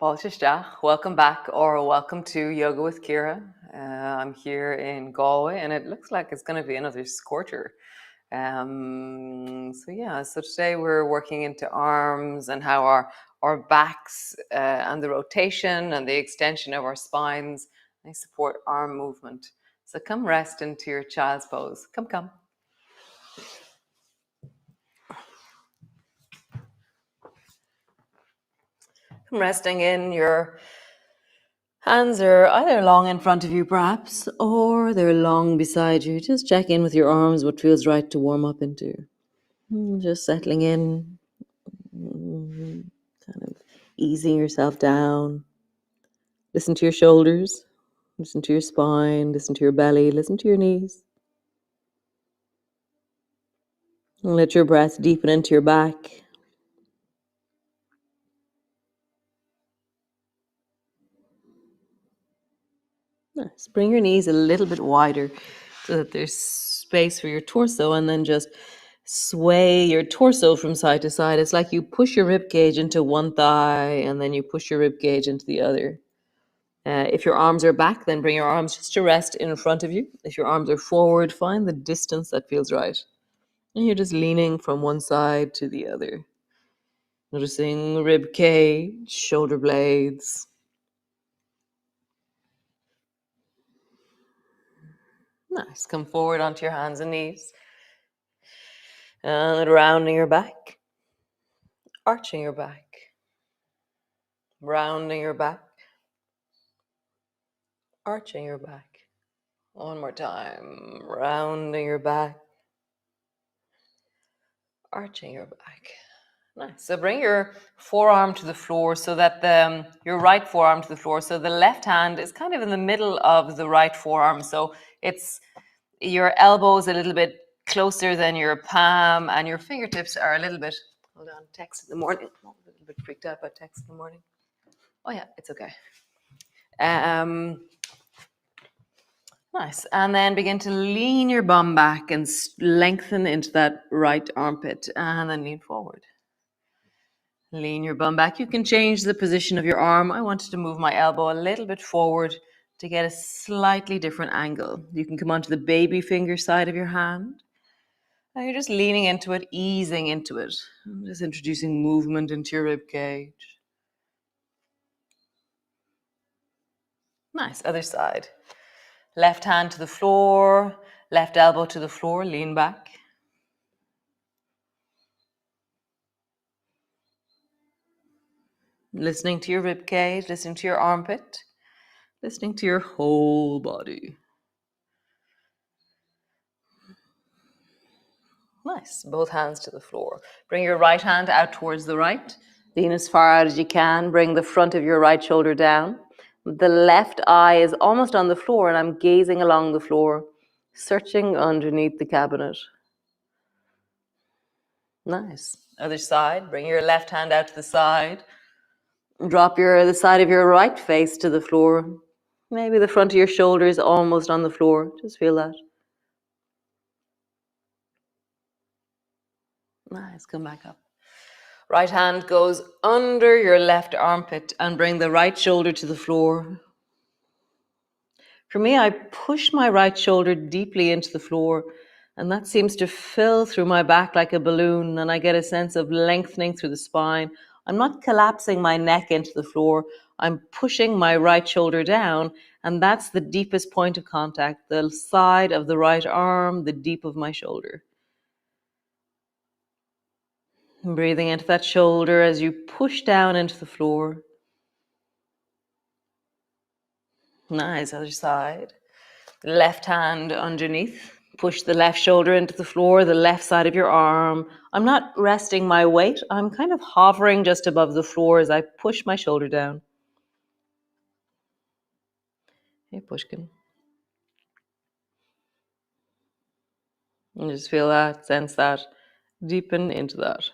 Welcome back or welcome to Yoga with Ciara. I'm here in Galway and it looks like it's going to be another scorcher. So today we're working into arms and how our backs and the rotation and the extension of our spines, they support arm movement. So come rest into your child's pose. Come. Come resting in your hands are either long in front of you, perhaps, or they're long beside you. Just check in with your arms, what feels right to warm up into. Just settling in, kind of easing yourself down. Listen to your shoulders, listen to your spine, listen to your belly, listen to your knees. And let your breath deepen into your back. Nice. Bring your knees a little bit wider so that there's space for your torso, and then just sway your torso from side to side. It's like you push your rib cage into one thigh and then you push your rib cage into the other. If your arms are back, then bring your arms just to rest in front of you. If your arms are forward, find the distance that feels right. And you're just leaning from one side to the other. Noticing rib cage, shoulder blades. Nice. Come forward onto your hands and knees. And rounding your back. Arching your back. Rounding your back. Arching your back. One more time. Rounding your back. Arching your back. Nice. So bring your forearm to the floor so that your right forearm to the floor. So the left hand is kind of in the middle of the right forearm. So it's your elbows a little bit closer than your palm, and your fingertips are a little bit. Hold on. Text in the morning. I'm a little bit freaked out by text in the morning. Oh yeah, it's okay. Nice. And then begin to lean your bum back and lengthen into that right armpit, and then lean forward. Lean your bum back. You can change the position of your arm. I wanted to move my elbow a little bit forward to get a slightly different angle. You can come onto the baby finger side of your hand. And you're just leaning into it, easing into it. I'm just introducing movement into your rib cage. Nice. Other side. Left hand to the floor, left elbow to the floor, lean back. Listening to your rib cage, listening to your armpit, listening to your whole body. Nice. Both hands to the floor. Bring your right hand out towards the right. Lean as far out as you can. Bring the front of your right shoulder down. The left eye is almost on the floor, and I'm gazing along the floor, searching underneath the cabinet. Nice. Other side. Bring your left hand out to the side. Drop the side of your right face to the floor. Maybe the front of your shoulder is almost on the floor. Just feel that. Nice. Come back up. Right hand goes under your left armpit and bring the right shoulder to the floor. For me, I push my right shoulder deeply into the floor, and that seems to fill through my back like a balloon, and I get a sense of lengthening through the spine. I'm not collapsing my neck into the floor. I'm pushing my right shoulder down, and that's the deepest point of contact, the side of the right arm, the deep of my shoulder. Breathing into that shoulder as you push down into the floor. Nice, other side. Left hand underneath. Push the left shoulder into the floor, the left side of your arm. I'm not resting my weight. I'm kind of hovering just above the floor as I push my shoulder down. Hey, Pushkin. And just feel that, sense that, deepen into that.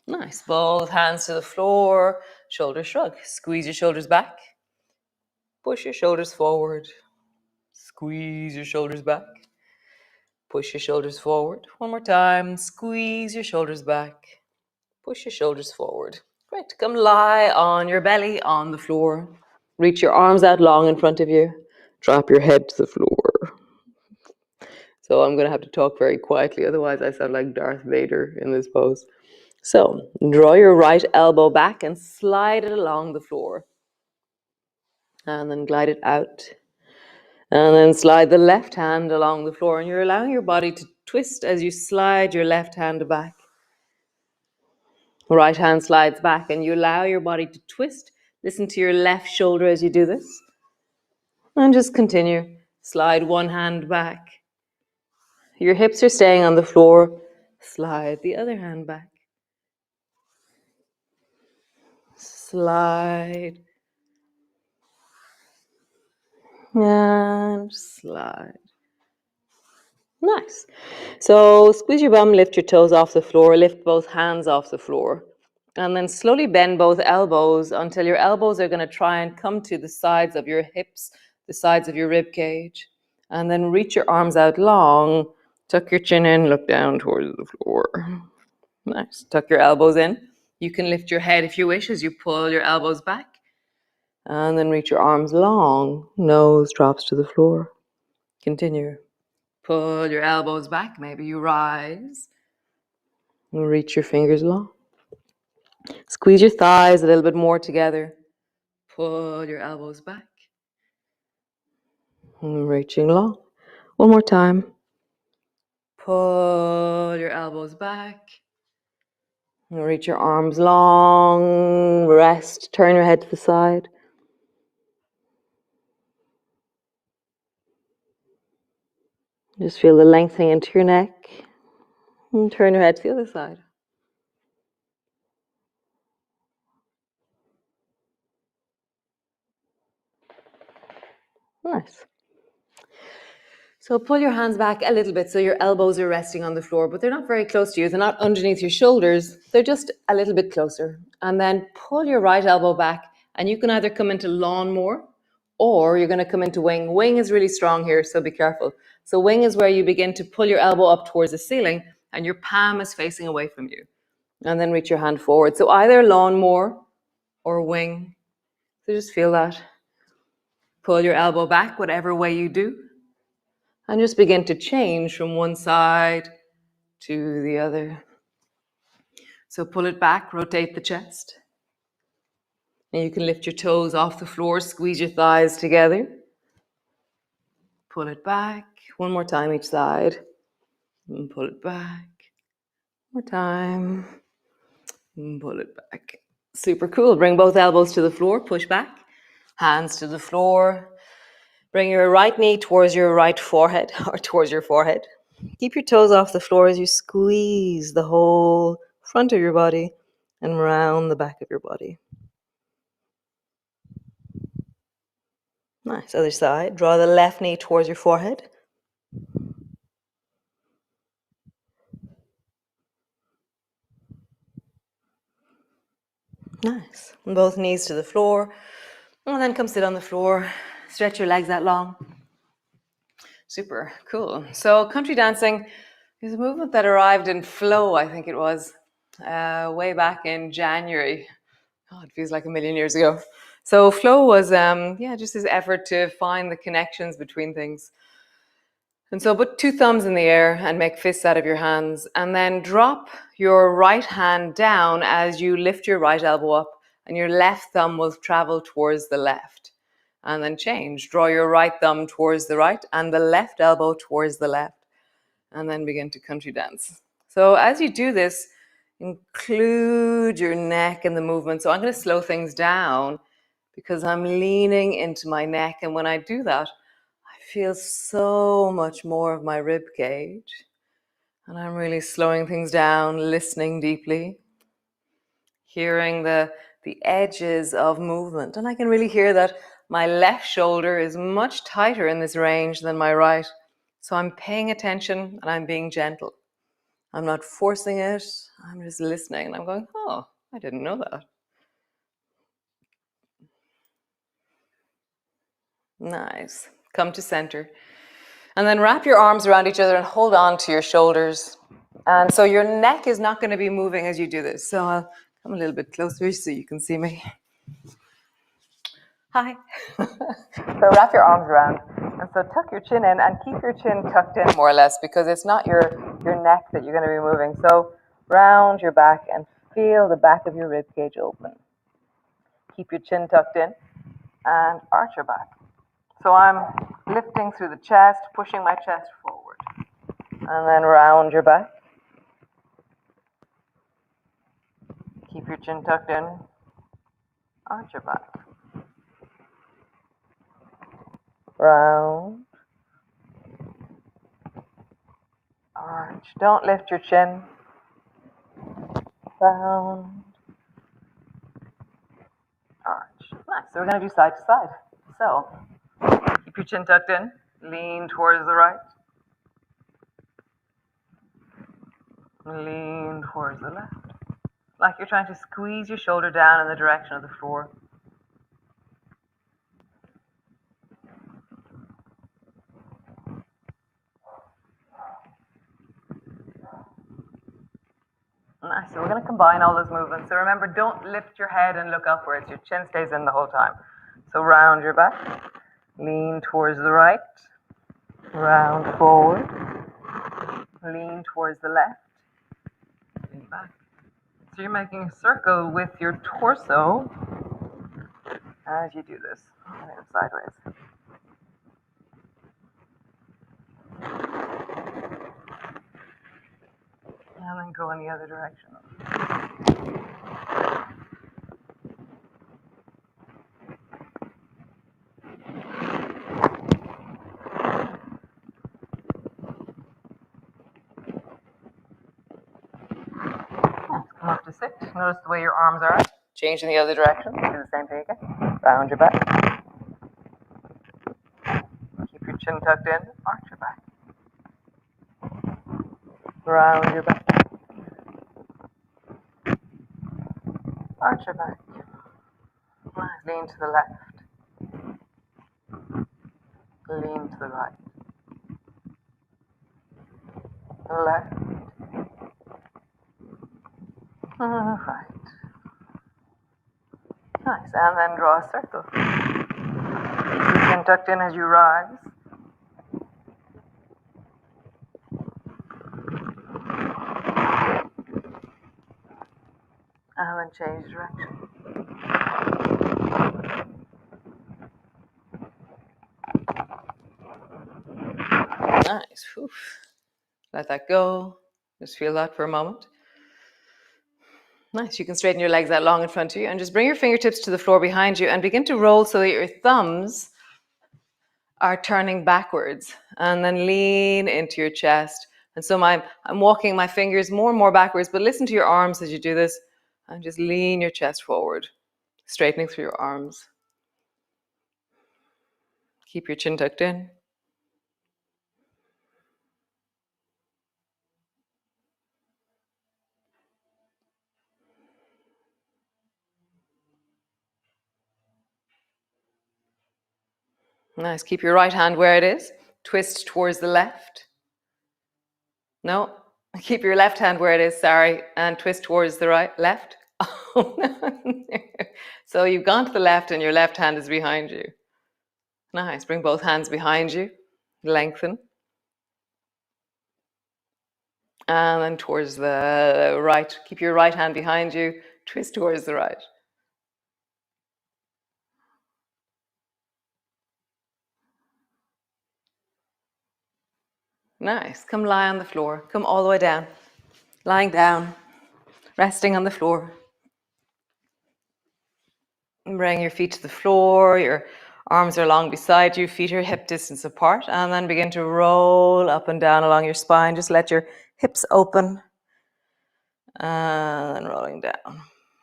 Nice. Both hands to the floor, shoulder shrug. Squeeze your shoulders back. Push your shoulders forward. Squeeze your shoulders back. Push your shoulders forward. One more time. Squeeze your shoulders back. Push your shoulders forward. Great. Come lie on your belly on the floor. Reach your arms out long in front of you. Drop your head to the floor. So I'm going to have to talk very quietly, otherwise I sound like Darth Vader in this pose. So draw your right elbow back and slide it along the floor. And then glide it out. And then slide the left hand along the floor. And you're allowing your body to twist as you slide your left hand back. Right hand slides back and you allow your body to twist. Listen to your left shoulder as you do this. And just continue. Slide one hand back. Your hips are staying on the floor. Slide the other hand back. Slide. And slide. Nice. So squeeze your bum, lift your toes off the floor, lift both hands off the floor. And then slowly bend both elbows until your elbows are going to try and come to the sides of your hips, the sides of your rib cage. And then reach your arms out long, tuck your chin in, look down towards the floor. Nice. Tuck your elbows in. You can lift your head if you wish as you pull your elbows back. And then reach your arms long, nose drops to the floor. Continue. Pull your elbows back. Maybe you rise. And reach your fingers long. Squeeze your thighs a little bit more together. Pull your elbows back. And reaching long. One more time. Pull your elbows back. And reach your arms long. Rest. Turn your head to the side. Just feel the lengthening into your neck. And turn your head to the other side. Nice. So pull your hands back a little bit so your elbows are resting on the floor, but they're not very close to you. They're not underneath your shoulders. They're just a little bit closer. And then pull your right elbow back, and you can either come into lawnmower or you're going to come into wing. Wing is really strong here, so be careful. So wing is where you begin to pull your elbow up towards the ceiling and your palm is facing away from you. And then reach your hand forward. So either lawnmower or wing. So just feel that. Pull your elbow back, whatever way you do. And just begin to change from one side to the other. So pull it back, rotate the chest. And you can lift your toes off the floor, squeeze your thighs together. Pull it back. One more time each side. And pull it back. One more time. And pull it back. Super cool. Bring both elbows to the floor, push back. Hands to the floor. Bring your right knee towards your right forehead or towards your forehead. Keep your toes off the floor as you squeeze the whole front of your body and around the back of your body. Nice. Other side. Draw the left knee towards your forehead. Nice. And both knees to the floor. And then come sit on the floor. Stretch your legs out long. Super cool. So country dancing is a movement that arrived in flow, I think it was, way back in January. Oh, it feels like a million years ago. So flow was, just this effort to find the connections between things. And so put two thumbs in the air and make fists out of your hands, and then drop your right hand down as you lift your right elbow up, and your left thumb will travel towards the left. And then change. Draw your right thumb towards the right and the left elbow towards the left. And then begin to country dance. So as you do this, include your neck in the movement. So I'm going to slow things down because I'm leaning into my neck. And when I do that, I feel so much more of my rib cage. And I'm really slowing things down, listening deeply, hearing the edges of movement. And I can really hear that my left shoulder is much tighter in this range than my right. So I'm paying attention and I'm being gentle. I'm not forcing it. I'm just listening. And I'm going, oh, I didn't know that. Nice. Come to center. And then wrap your arms around each other and hold on to your shoulders. And so your neck is not going to be moving as you do this. So I'll Come a little bit closer so you can see me. Hi. So wrap your arms around, and so tuck your chin in and keep your chin tucked in more or less, because it's not your neck that you're going to be moving. So round your back and feel the back of your rib cage open. Keep your chin tucked in and arch your back. So I'm lifting through the chest, pushing my chest forward, and then round your back. Keep your chin tucked in, arch your back. Round, arch. Don't lift your chin. Round, arch. Nice. So we're going to do side to side. So keep your chin tucked in. Lean towards the right. Lean towards the left. Like you're trying to squeeze your shoulder down in the direction of the floor. Nice. So we're going to combine all those movements. So remember, don't lift your head and look upwards. Your chin stays in the whole time. So round your back. Lean towards the right. Round forward. Lean towards the left. Lean back. So you're making a circle with your torso as you do this. And then sideways. And then go in the other direction. Come up to sit. Notice the way your arms are. Change in the other direction. Do the same thing again. Round your back. Keep your chin tucked in. Arch your back. Round your back. Arch your back. Lean to the left. Lean to the right. Left. Right. Nice. And then draw a circle. Keep your chin tucked in as you rise. And then change direction. Nice. Whew. Let that go. Just feel that for a moment. Nice. You can straighten your legs out long in front of you and just bring your fingertips to the floor behind you and begin to roll so that your thumbs are turning backwards, and then lean into your chest. And so I'm walking my fingers more and more backwards, but listen to your arms as you do this and just lean your chest forward, straightening through your arms. Keep your chin tucked in. Nice. Keep your right hand where it is. Twist towards the left. No. Keep your left hand where it is, sorry, and twist towards the right, left. Oh, no. So you've gone to the left and your left hand is behind you. Nice. Bring both hands behind you. Lengthen. And then towards the right. Keep your right hand behind you. Twist towards the right. Nice. Come lie on the floor. Come all the way down. Lying down. Resting on the floor. Bring your feet to the floor. Your arms are long beside you. Feet are hip distance apart. And then begin to roll up and down along your spine. Just let your hips open. And then rolling down.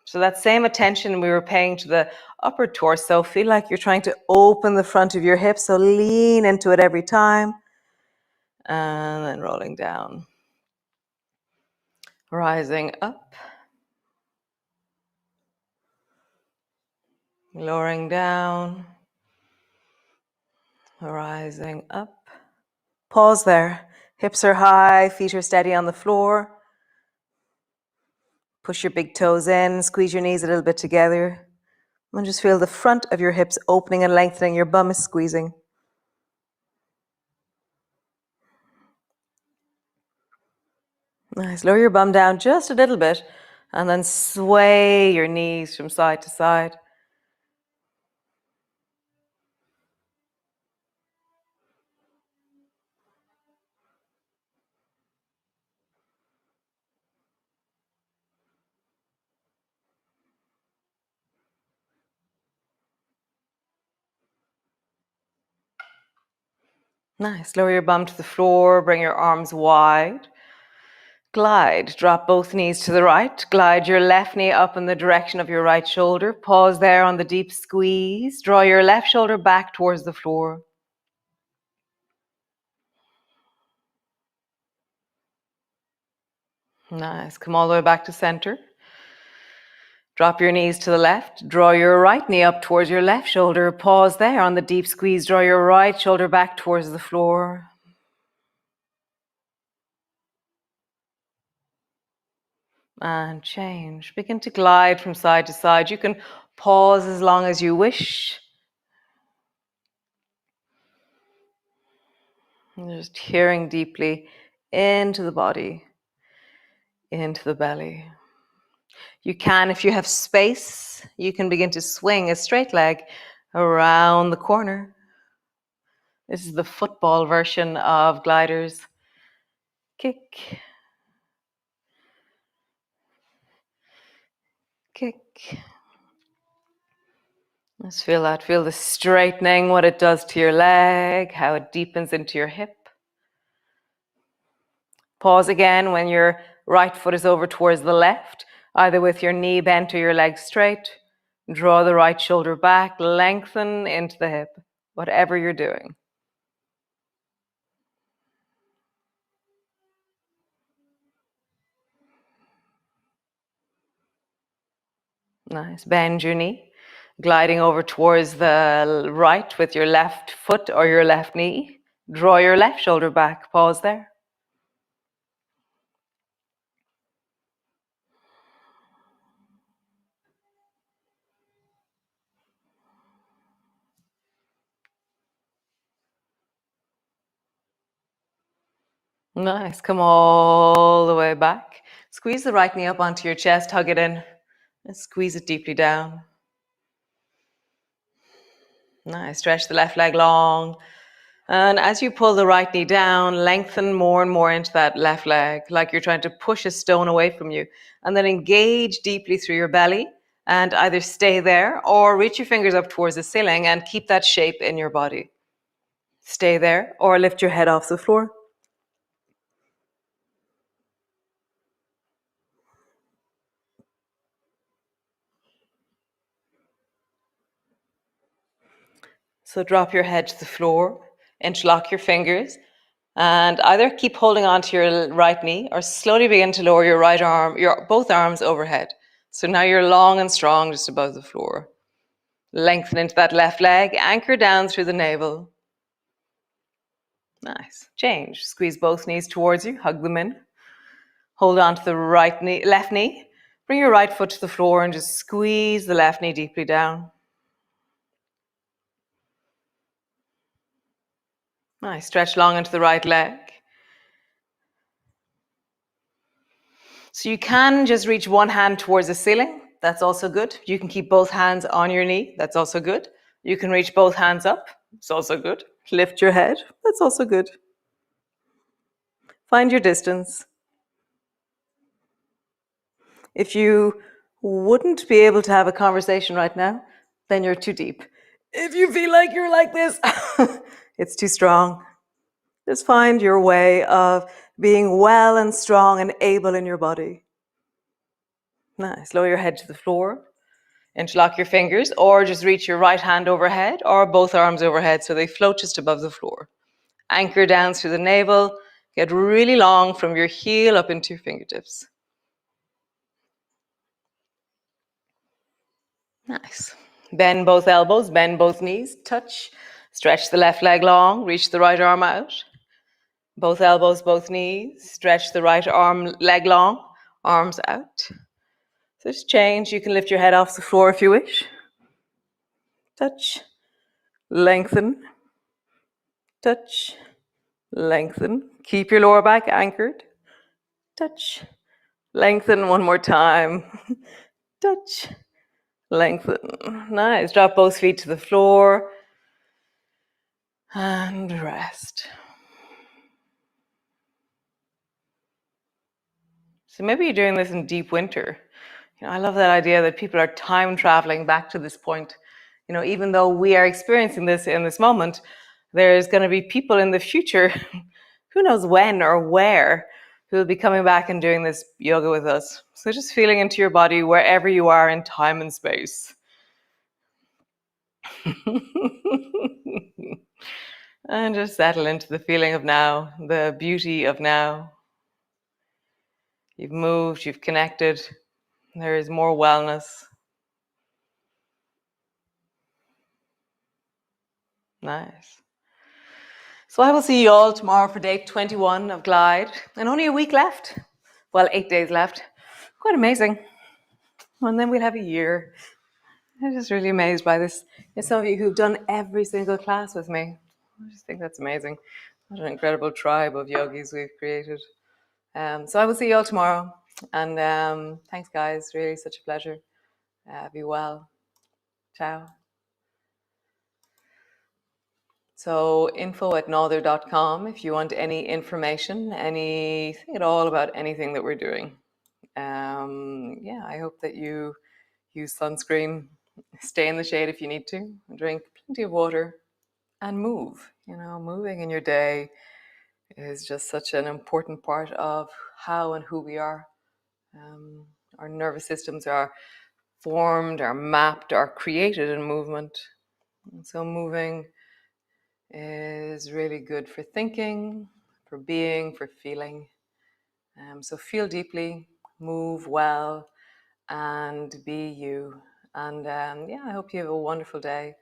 So that same attention we were paying to the upper torso, feel like you're trying to open the front of your hips, so lean into it every time. And then rolling down. Rising up. Lowering down. Rising up. Pause there. Hips are high, feet are steady on the floor. Push your big toes in, squeeze your knees a little bit together, and just feel the front of your hips opening and lengthening. Your bum is squeezing. Nice. Lower your bum down just a little bit, and then sway your knees from side to side. Nice. Lower your bum to the floor, bring your arms wide. Glide. Drop both knees to the right. Glide your left knee up in the direction of your right shoulder. Pause there on the deep squeeze. Draw your left shoulder back towards the floor. Nice. Come all the way back to center. Drop your knees to the left. Draw your right knee up towards your left shoulder. Pause there on the deep squeeze. Draw your right shoulder back towards the floor. And change. Begin to glide from side to side. You can pause as long as you wish. And just hearing deeply into the body, into the belly. You can, if you have space, you can begin to swing a straight leg around the corner. This is the football version of gliders. Kick, kick. Just feel that. Feel the straightening, what it does to your leg, how it deepens into your hip. Pause again when your right foot is over towards the left, either with your knee bent or your leg straight. Draw the right shoulder back, lengthen into the hip, whatever you're doing. Nice. Bend your knee, gliding over towards the right with your left foot or your left knee. Draw your left shoulder back. Pause there. Nice. Come all the way back. Squeeze the right knee up onto your chest, hug it in, and squeeze it deeply down. Nice. Stretch the left leg long. And as you pull the right knee down, lengthen more and more into that left leg, like you're trying to push a stone away from you. And then engage deeply through your belly and either stay there or reach your fingers up towards the ceiling and keep that shape in your body. Stay there or lift your head off the floor. So drop your head to the floor, interlock your fingers, and either keep holding on to your right knee or slowly begin to lower your right arm, your both arms overhead. So now you're long and strong just above the floor. Lengthen into that left leg, anchor down through the navel. Nice. Change. Squeeze both knees towards you, hug them in. Hold on to the left knee. Bring your right foot to the floor and just squeeze the left knee deeply down. Nice. Stretch long into the right leg. So you can just reach one hand towards the ceiling. That's also good. You can keep both hands on your knee. That's also good. You can reach both hands up. It's also good. Lift your head. That's also good. Find your distance. If you wouldn't be able to have a conversation right now, then you're too deep. If you feel like you're like this, it's too strong. Just find your way of being well and strong and able in your body. Nice. Lower your head to the floor. Interlock your fingers or just reach your right hand overhead or both arms overhead so they float just above the floor. Anchor down through the navel. Get really long from your heel up into your fingertips. Nice. Bend both elbows, bend both knees, touch. Stretch the left leg long, reach the right arm out. Both elbows, both knees. Stretch the right arm, leg long, arms out. So just change. You can lift your head off the floor if you wish. Touch, lengthen, touch, lengthen. Keep your lower back anchored. Touch, lengthen one more time. Touch, lengthen. Nice. Drop both feet to the floor and rest. So maybe you're doing this in deep winter. I love that idea that people are time traveling back to this point. Even though we are experiencing this in this moment, there's going to be people in the future, who knows when or where, who will be coming back and doing this yoga with us. So just feeling into your body wherever you are in time and space. And just settle into the feeling of now, the beauty of now. You've moved, you've connected. There is more wellness. Nice. So I will see you all tomorrow for day 21 of Glide. And only a week left. Well, 8 days left. Quite amazing. And then we'll have a year. I'm just really amazed by this. There's some of you who've done every single class with me. I just think that's amazing. What an incredible tribe of yogis we've created. So I will see you all tomorrow. And thanks, guys. Really such a pleasure. Be well. Ciao. So info@nother.com if you want any information, anything at all about anything that we're doing. I hope that you use sunscreen, stay in the shade if you need to, drink plenty of water, and move. Moving in your day is just such an important part of how and who we are. Our nervous systems are formed, are mapped, are created in movement. And so moving is really good for thinking, for being, for feeling. So feel deeply, move well, and be you. And I hope you have a wonderful day.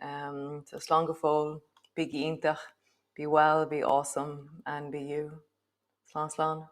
So slán go fóill, be iontach, be well, be awesome, and be you. Slán slán.